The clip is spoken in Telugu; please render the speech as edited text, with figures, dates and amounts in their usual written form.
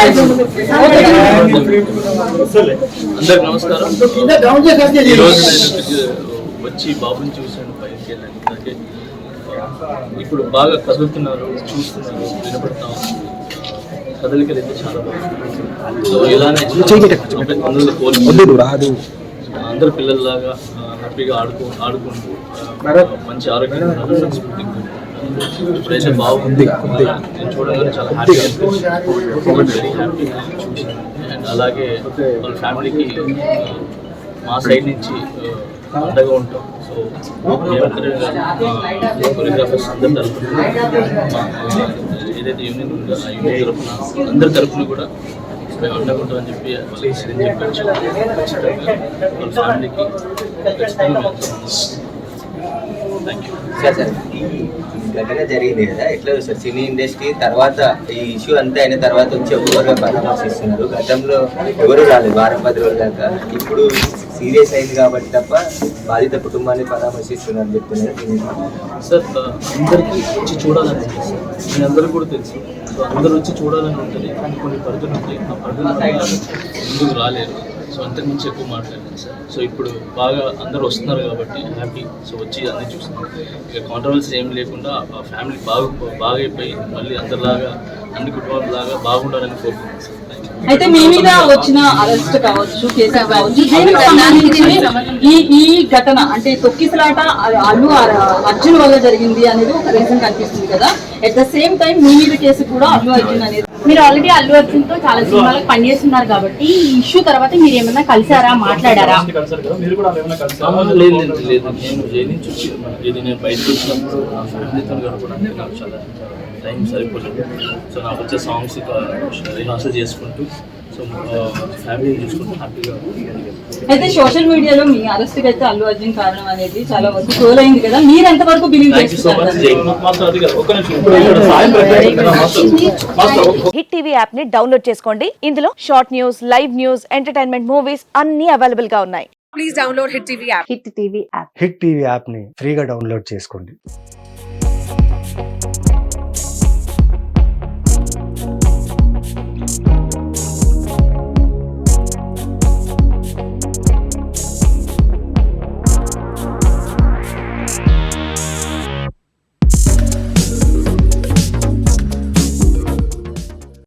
అందరికి నమస్కారం. ఈ రోజు నేను వచ్చి బాబుని చూసాను, పైకి వెళ్ళాను. అంటే ఇప్పుడు బాగా కదులుతున్నారు, చూస్తున్నారు, వినపడతా కదలికలు అయితే చాలా బాగుంది. సో ఇలానే అందరు పిల్లల్లాగా హ్యాపీగా ఆడుకుంటూ మంచి ఆరోగ్యంగా ఇప్పుడైతే బాగుంది. నేను చూడగానే చాలా హ్యాపీగా వెరీ హ్యాపీగా చూసాను. అండ్ అలాగే వాళ్ళ ఫ్యామిలీకి మా సైడ్ నుంచి అండగా ఉంటాం. సో కొరియోగ్రాఫర్స్ అందరి తరఫున, ఏదైతే యూనియన్ ఉందో ఆ యూనియన్ తరఫున అందరి తరఫున కూడా మేము అండగా ఉంటామని చెప్పి ఖచ్చితంగా వాళ్ళ ఫ్యామిలీకి ఖచ్చితంగా ఘటన జరిగింది కదా, ఎట్లా సార్ సినీ ఇండస్ట్రీ తర్వాత ఈ ఇష్యూ అంతా అయిన తర్వాత వచ్చి ఎవరుగా పరామర్శిస్తున్నారు? గతంలో ఎవరు రాలేదు వారం 10 రోజుల దాకా. ఇప్పుడు సీరియస్ అయింది కాబట్టి తప్ప బాధిత కుటుంబాన్ని పరామర్శిస్తున్నారు అని చెప్తున్నారు సార్. అందరికీ వచ్చి చూడాలని సార్, మీ అందరికీ కూడా తెలుసు. సో అందరూ వచ్చి చూడాలని ఉంటుంది, కానీ కొన్ని పరిధులు ఉంటాయి. ఆ పరిధులు ముందుకు రాలేరు. సో అంతకుమించి ఎక్కువ మాట్లాడలేదు సార్. సో ఇప్పుడు బాగా అందరూ వస్తున్నారు కాబట్టి హ్యాపీ. సో వచ్చి అన్నీ చూస్తున్నారు. ఇక కాంట్రవర్సీ ఏం లేకుండా ఆ ఫ్యామిలీ బాగా అయిపోయి మళ్ళీ అందరిలాగా అన్ని కుటుంబాలలాగా బాగుండాలని కోరుకుంటున్నాను సార్. అయితే మీ మీద వచ్చిన అరెస్ట్ కావచ్చు, కేసు కావచ్చు, ఈ ఘటన అంటే తొక్కిసలాట అల్లు అర్జున్ వల్ల జరిగింది అనేది ఒక రీజన్ కనిపిస్తుంది కదా. అట్ ద సేమ్ టైం మీ మీద కేసు కూడా అల్లు అర్జున్ అనేది. మీరు ఆల్రెడీ అల్లు అర్జున్ తో చాలా సినిమాలకు పనిచేస్తున్నారు కాబట్టి ఈ ఇష్యూ తర్వాత మీరు ఏమన్నా కలిసారా, మాట్లాడారా? లేదు, నేను జైలు నుంచి వచ్చి నేను బయటకు వచ్చినప్పుడు నా ఫ్యామిలీతో గడపడానికి నాకు చాలా టైం సరిపోలేదు. సో నాకు వచ్చే సాంగ్స్ రిహార్సల్ చేసుకుంటూ, సో ఫ్యామిలీని చూసుకుంటూ హ్యాపీగా. అయితే సోషల్ మీడియాలో మీ అరెస్ట్కి అయితే అల్లు అర్జున్ కారణం అనేది చాలా వరకు ట్రోల్ అయింది కదా, మీరు ఎంతవరకు బిలీవ్ చేస్తున్నారు? హిట్ టీవీ యాప్ ని డౌన్లోడ్ చేసుకోండి. ఇందులో short news, live news, entertainment movies అన్ని అవైలబుల్ గా ఉన్నాయి. Please download hit TV app. Hit TV app hit TV app ని ఫ్రీగా డౌన్లోడ్ చేసుకోండి.